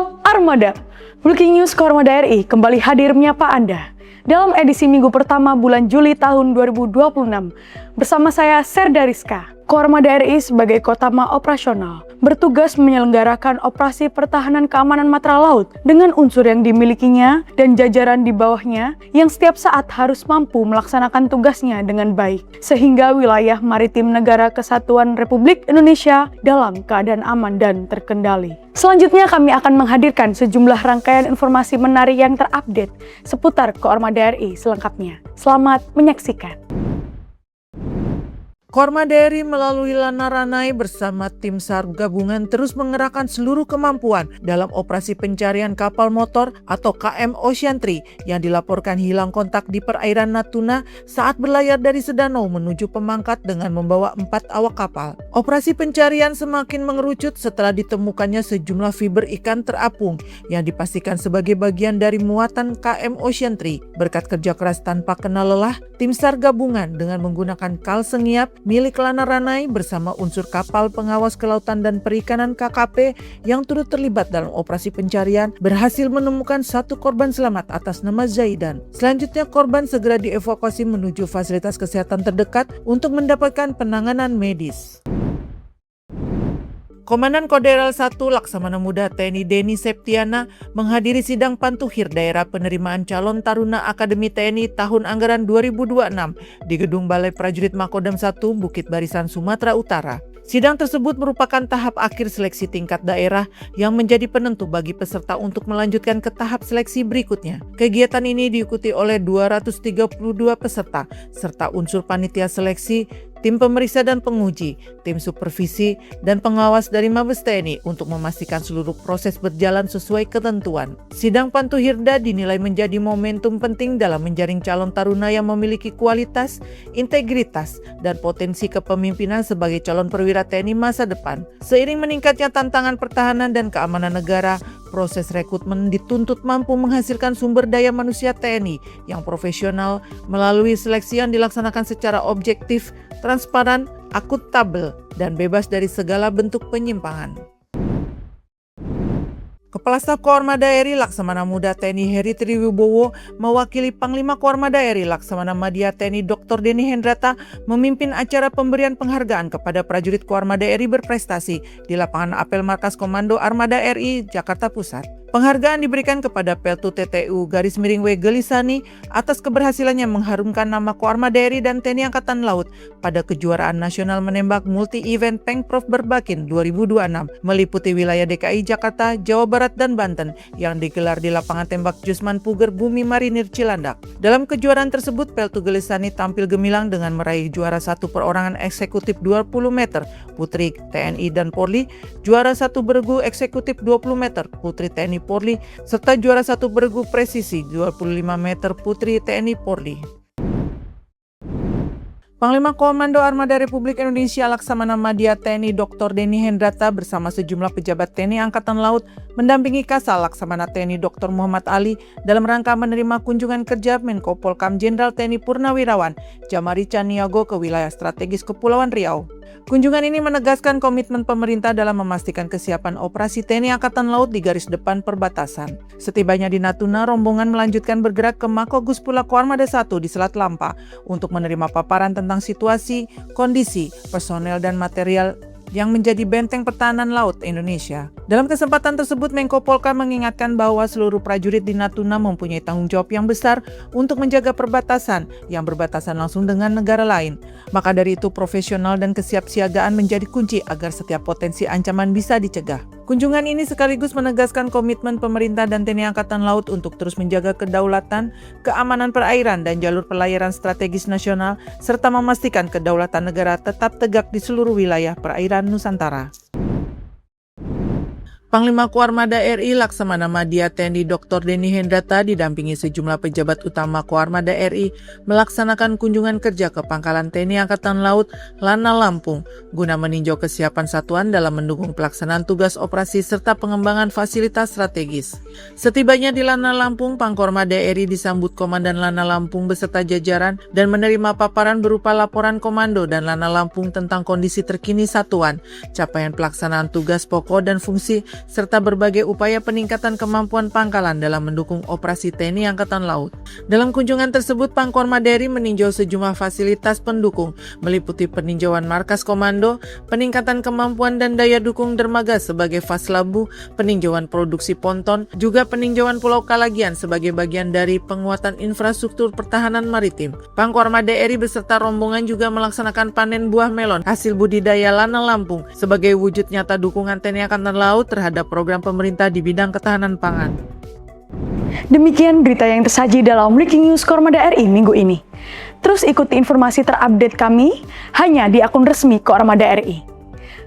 Salam Armada. Breaking News Kormada RI kembali hadir menyapa Anda dalam edisi minggu pertama bulan Juli tahun 2026. Bersama saya Serda Rizka. Kormada RI sebagai Kotama Operasional bertugas menyelenggarakan operasi pertahanan keamanan matra laut dengan unsur yang dimilikinya dan jajaran di bawahnya yang setiap saat harus mampu melaksanakan tugasnya dengan baik sehingga wilayah maritim Negara Kesatuan Republik Indonesia dalam keadaan aman dan terkendali. Selanjutnya kami akan menghadirkan sejumlah rangkaian informasi menarik yang terupdate seputar Kormada RI selengkapnya. Selamat menyaksikan. Kormada RI melalui Lana Ranai bersama tim SAR gabungan terus mengerahkan seluruh kemampuan dalam operasi pencarian kapal motor atau KM Ocean Three yang dilaporkan hilang kontak di perairan Natuna saat berlayar dari Sedanau menuju Pemangkat dengan membawa 4 awak kapal. Operasi pencarian semakin mengerucut setelah ditemukannya sejumlah fiber ikan terapung yang dipastikan sebagai bagian dari muatan KM Ocean Three. Berkat kerja keras tanpa kenal lelah, tim SAR gabungan dengan menggunakan kal sengiap milik Lana Ranai bersama unsur kapal pengawas kelautan dan perikanan KKP yang turut terlibat dalam operasi pencarian berhasil menemukan 1 korban selamat atas nama Zaidan. Selanjutnya korban segera dievakuasi menuju fasilitas kesehatan terdekat untuk mendapatkan penanganan medis. Komandan Koderal 1 Laksamana Muda TNI Deni Septiana menghadiri sidang pantuhir daerah penerimaan calon Taruna Akademi TNI tahun anggaran 2026 di Gedung Balai Prajurit Makodam 1 Bukit Barisan Sumatera Utara. Sidang tersebut merupakan tahap akhir seleksi tingkat daerah yang menjadi penentu bagi peserta untuk melanjutkan ke tahap seleksi berikutnya. Kegiatan ini diikuti oleh 232 peserta serta unsur panitia seleksi, tim pemeriksa dan penguji, tim supervisi, dan pengawas dari Mabes TNI untuk memastikan seluruh proses berjalan sesuai ketentuan. Sidang Pantuhirda dinilai menjadi momentum penting dalam menjaring calon taruna yang memiliki kualitas, integritas, dan potensi kepemimpinan sebagai calon perwira TNI masa depan. Seiring meningkatnya tantangan pertahanan dan keamanan negara, proses rekrutmen dituntut mampu menghasilkan sumber daya manusia TNI yang profesional melalui seleksi yang dilaksanakan secara objektif, transparan, akuntabel, dan bebas dari segala bentuk penyimpangan. Kepala Staf Kormada RI Laksamana Muda TNI Heri Triwibowo mewakili Panglima Kormada RI Laksamana Madya TNI Dr. Deni Hendrata memimpin acara pemberian penghargaan kepada prajurit Kormada RI berprestasi di lapangan apel Markas Komando Armada RI Jakarta Pusat. Penghargaan diberikan kepada Peltu TTU _W Gelisani atas keberhasilannya mengharumkan nama Kormada RI dan TNI Angkatan Laut pada kejuaraan nasional menembak multi-event Pengprov Berbakin 2026 meliputi wilayah DKI Jakarta, Jawa Barat, dan Banten yang digelar di lapangan tembak Jusman Puger Bumi Marinir Cilandak. Dalam kejuaraan tersebut, Peltu Gelisani tampil gemilang dengan meraih juara 1 perorangan eksekutif 20 meter Putri TNI dan Polri, juara 1 beregu eksekutif 20 meter Putri TNI Polri, serta juara 1 beregu presisi 25 meter Putri TNI Polri. Panglima Komando Armada Republik Indonesia Laksamana Madya TNI Dr. Deni Hendrata bersama sejumlah pejabat TNI Angkatan Laut mendampingi Kasal Laksamana TNI Dr. Muhammad Ali dalam rangka menerima kunjungan kerja Menko Polkam Jenderal TNI Purnawirawan Jamari Caniago ke wilayah strategis Kepulauan Riau. Kunjungan ini menegaskan komitmen pemerintah dalam memastikan kesiapan operasi TNI Angkatan Laut di garis depan perbatasan. Setibanya di Natuna, rombongan melanjutkan bergerak ke Mako Guspula Kormada 1 di Selat Lampa untuk menerima paparan tentang situasi, kondisi, personel, dan material yang menjadi benteng pertahanan laut Indonesia. Dalam kesempatan tersebut, Menko Polkam mengingatkan bahwa seluruh prajurit di Natuna mempunyai tanggung jawab yang besar untuk menjaga perbatasan yang berbatasan langsung dengan negara lain. Maka dari itu, profesional dan kesiapsiagaan menjadi kunci agar setiap potensi ancaman bisa dicegah. Kunjungan ini sekaligus menegaskan komitmen pemerintah dan TNI Angkatan Laut untuk terus menjaga kedaulatan, keamanan perairan, dan jalur pelayaran strategis nasional, serta memastikan kedaulatan negara tetap tegak di seluruh wilayah perairan Nusantara. Panglima Koarmada RI Laksamana Madya TNI Dr. Deni Hendrata didampingi sejumlah pejabat utama Koarmada RI melaksanakan kunjungan kerja ke Pangkalan TNI Angkatan Laut Lana Lampung guna meninjau kesiapan satuan dalam mendukung pelaksanaan tugas operasi serta pengembangan fasilitas strategis. Setibanya di Lana Lampung, Pangkormada RI disambut Komandan Lana Lampung beserta jajaran dan menerima paparan berupa laporan Komando dan Lana Lampung tentang kondisi terkini satuan, capaian pelaksanaan tugas pokok dan fungsi, serta berbagai upaya peningkatan kemampuan pangkalan dalam mendukung operasi TNI Angkatan Laut. Dalam kunjungan tersebut, Pangkorma DRI meninjau sejumlah fasilitas pendukung, meliputi peninjauan markas komando, peningkatan kemampuan dan daya dukung dermaga sebagai faslabu, peninjauan produksi ponton, juga peninjauan Pulau Kalagian sebagai bagian dari penguatan infrastruktur pertahanan maritim. Pangkorma DRI beserta rombongan juga melaksanakan panen buah melon hasil budidaya Lana Lampung sebagai wujud nyata dukungan TNI Angkatan Laut terhadap program pemerintah di bidang ketahanan pangan. Demikian berita yang tersaji dalam Breaking News Kormada RI minggu ini. Terus ikuti informasi terupdate kami hanya di akun resmi Kormada RI.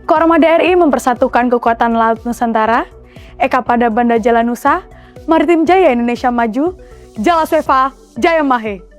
Kormada RI mempersatukan kekuatan Laut Nusantara, Eka pada Banda Jala Nusa, Maritim Jaya Indonesia Maju, Jala Sweva, Jaya Mahe.